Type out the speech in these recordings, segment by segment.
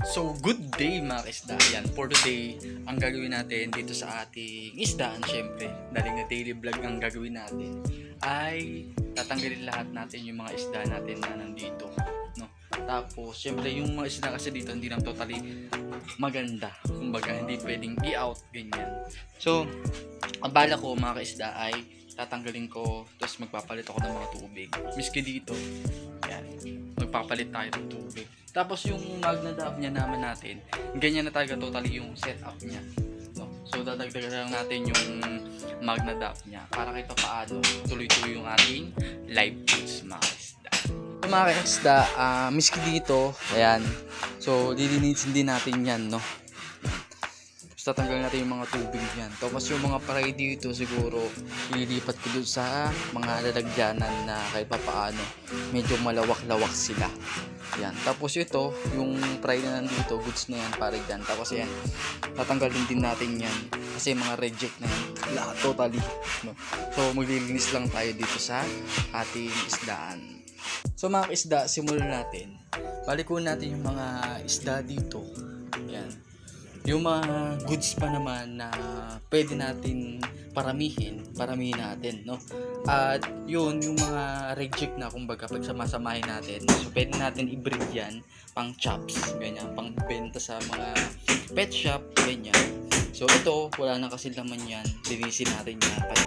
So, good day mga isda. Yan, for today, ang gagawin natin dito sa ating isdaan, syempre, dahil nga daily vlog ang gagawin natin, ay tatanggalin lahat natin yung mga isda natin na nandito. No? Tapos, syempre, yung mga isda kasi dito, hindi naman totally maganda. Kumbaga, hindi pwedeng i-out, ganyan. So, ang bala ko mga isda ay tatanggalin ko, tapos magpapalit ako ng mga tubig. Miski dito, yan, magpapalit tayo ng tubig. Tapos yung magnadab niya naman natin, ganyan na talaga totally yung setup niya. No? So dadagdagan lang natin yung magnadab niya para kahit paano tuloy-tuloy yung ating live feeds mga isda. So mga isda, miski dito, ayan. So lilinisin din natin yan, no? Tapos tatanggalin natin yung mga tubig yan. Tapos yung mga paray dito siguro ililipat ko dun sa mga lalagyanan na kahit paano medyo malawak-lawak sila. Yan. Tapos ito, yung fry na nandito, goods na yan, pare dyan. Tapos yan, tatanggalin din natin yan. Kasi mga reject na yan, lahat totally. No? So, maglilinis lang tayo dito sa ating isdaan. So, mga isda, simulan natin. Balikun natin yung mga isda dito. Yan. Yung mga goods pa naman na pwede natin paramihin natin, no? At yun, yung mga reject na, kumbaga, pagsamasamahin natin. So, pwede natin i-breed yan, pang chops, ganyan, pang benta sa mga pet shop, ganyan. So, ito, wala na kasi laman yan. Linisin natin yan.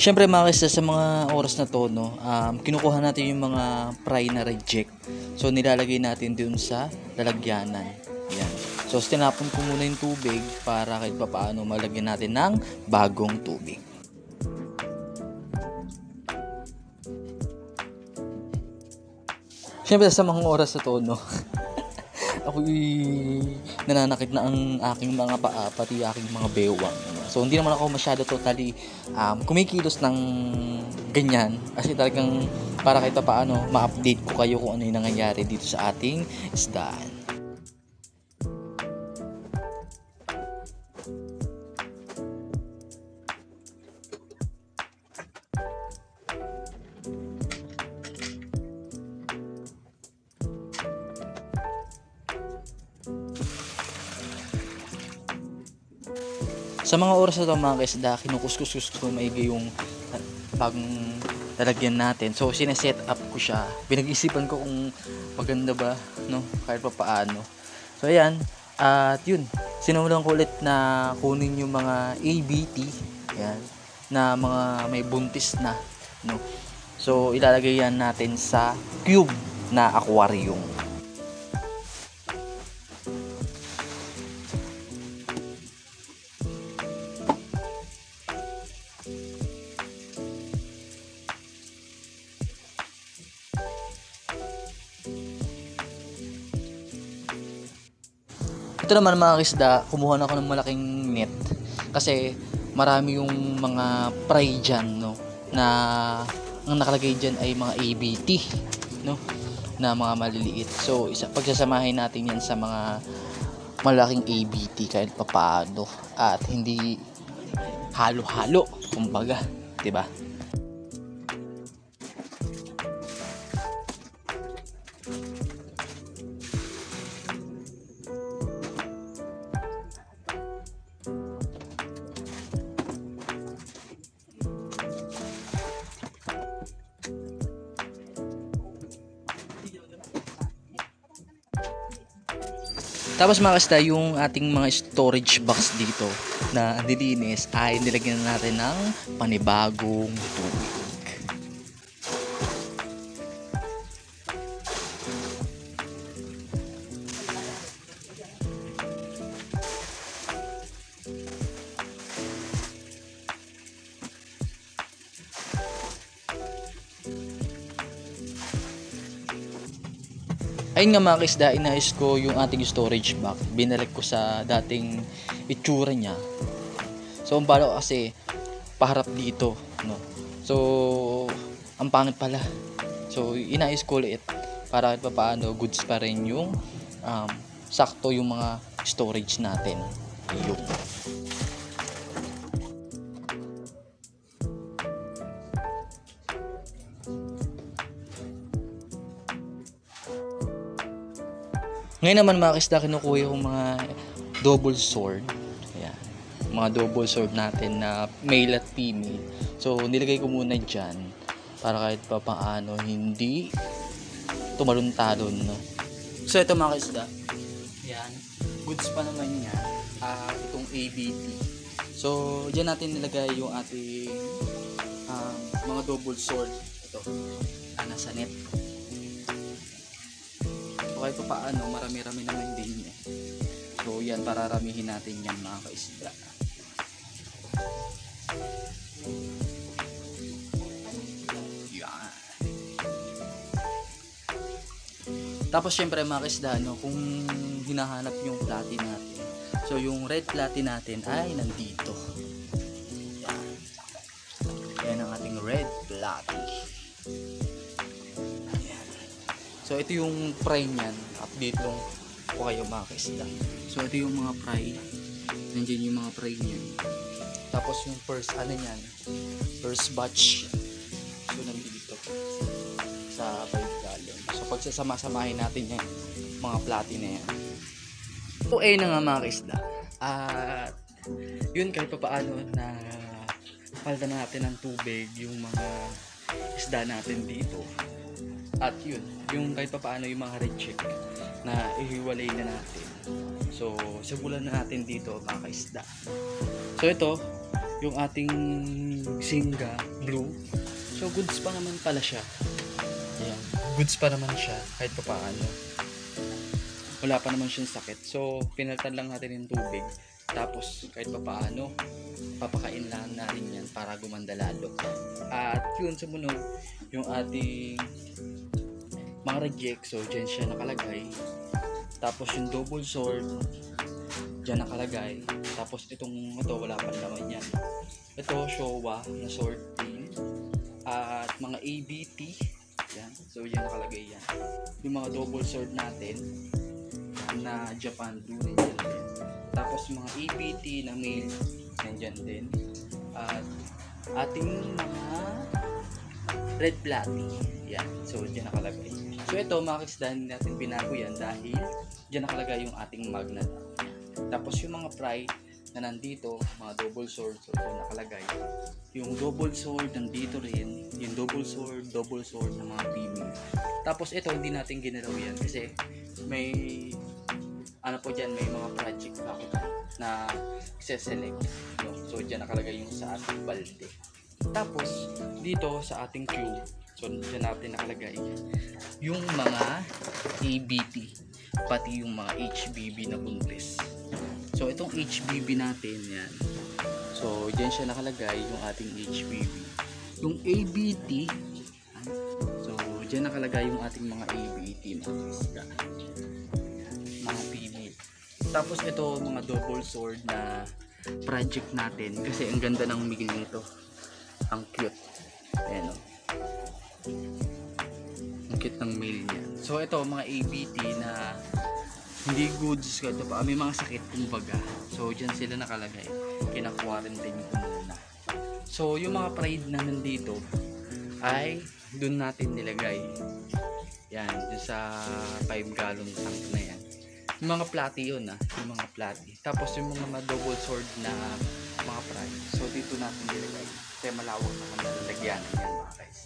Siyempre mga kisa, sa mga oras na to, no, kinukuha natin yung mga fry na reject. So nilalagay natin dun sa lalagyanan. Yan. So tinapon ko muna yung tubig para kahit paano malagyan natin ng bagong tubig. Siyempre sa mga oras na to, no, ako'y nananakit na ang aking mga paa, pati aking mga bewang. So, hindi naman ako masyado totally kumikilos ng ganyan. Kasi talagang para kahit paano ma-update ko kayo kung ano yung nangyayari dito sa ating isdaan. Sa mga oras na ito mga kaisda, kinukuskus ko maigi yung bagong lalagyan natin. So, sineset up ko siya. Pinag-isipan ko kung maganda ba, no? Kahit pa paano. So, ayan. At yun, sinulan ko ulit na kunin yung mga ABT. Ayan. Na mga may buntis na, no? So, ilalagay yan natin sa cube na aquarium. Ito naman mga kisda, kumuha na ako ng malaking net kasi marami yung mga fry dyan, no? na ang nakalagay dyan ay mga ABT, no? Na mga maliliit. So pagsasamahin natin yan sa mga malaking ABT kahit papaano at hindi halo-halo kumbaga, 'di ba? Tapos mga kasta, yung ating mga storage box dito na nilinis ay nilagyan natin ng panibagong tubig. Ayun nga mga kisda, inayos ko yung ating storage box. Binalik ko sa dating itsura niya. So, ang bala ko kasi paharap dito, no? So, ang pangit pala. So, inayos ko ulit para kahit paano goods pa rin yung sakto yung mga storage natin. Ayun. Ngayon naman mga kisda, kinukuha yung mga double sword. Ayan. Mga double sword natin na male at female. So, nilagay ko muna dyan para kahit pa paano hindi tumalon-talon. No? So, ito mga kisda. Ayan. Goods pa naman niya. Itong ABT. So, dyan natin nilagay yung ating mga double sword. Ito. Nasa net. Kahit pa paano, marami-rami naman din eh. So yan, pararamihin natin yan mga kaisda. Yan. Tapos syempre mga kaisda, no, kung hinahanap yung platy natin, so yung red platy natin ay nandito. Yan. Yan ang ating red platy. So ito yung fry niyan, update lang po kayo mga kaisda. So ito yung mga fry, nandiyan yung mga fry niyan. Tapos yung first first batch, so nandito sa 5 gallon. So pagsasama-samahin natin yan, mga platy na yan. So ayun na nga mga kaisda. At yun, kahit pa paano na palitan natin ng tubig yung mga isda natin dito. At yun, yung kahit pa paano yung mga reject na ihiwalay na natin. So, simulan na natin dito mga kaisda. So, ito, yung ating Singa Blue. So, goods pa naman pala siya. Ayan, goods pa naman siya kahit pa paano. Wala pa naman siyang sakit. So, pinalitan lang natin yung tubig. Tapos, kahit pa paano, papakain lang natin yan para gumanda lalo. At yun, sumunod, yung ating mga reject, so dyan siya nakalagay. Tapos yung double sword dyan nakalagay. Tapos ito wala pa naman yan. Ito Showa na sword din. At mga ABT yan, so dyan nakalagay yan. Yung mga double sword natin na Japan Blue nandyan din. Tapos yung mga ABT na male nandyan din. At ating mga red platy yan, so dyan nakalagay. So ito mga kisda, hindi natin binago yan dahil dyan nakalagay yung ating magnet. Tapos yung mga fry na nandito, mga double sword, so dyan nakalagay. Yung double sword nandito rin, yung double sword ng mga female. Tapos ito hindi natin ginalaw yan kasi may dyan, may mga project ako na i-select. No? So dyan nakalagay yung sa ating balde. Tapos dito sa ating cube, so dyan natin nakalagay yung mga ABT pati yung mga HBB na buntis. So itong HBB natin yan, so dyan siya nakalagay yung ating HBB. Yung ABT, so dyan nakalagay yung ating mga ABT mga female. Tapos ito mga double sword na project natin kasi ang ganda ng migil nito, ang cute. ng male niya. So ito mga ABT na hindi goods ko ito pa. May mga sakit kumbaga. So dyan sila nakalagay. Kina-quarantine ko muna. So yung mga pride na nandito ay dun natin nilagay. Yan, dun sa 5 gallon tank na yan. Yung mga platy yun yung mga platy. Tapos yung mga double sword na mga pride. So dito natin nilagay. Kaya malawak naman nalalagyan yan mga guys.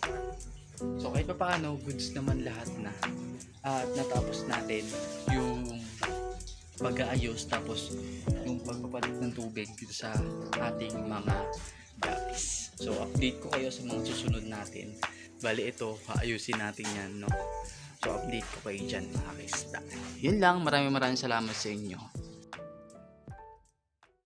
So kahit pa paano, goods naman lahat na. At natapos natin yung pag-aayos tapos yung pagpapalit ng tubig dito sa ating mga gapis. So update ko kayo sa mga susunod natin. Bali ito, paayusin natin yan, no? So update ko kayo dyan mga kaisda. Yun lang, maraming salamat sa inyo.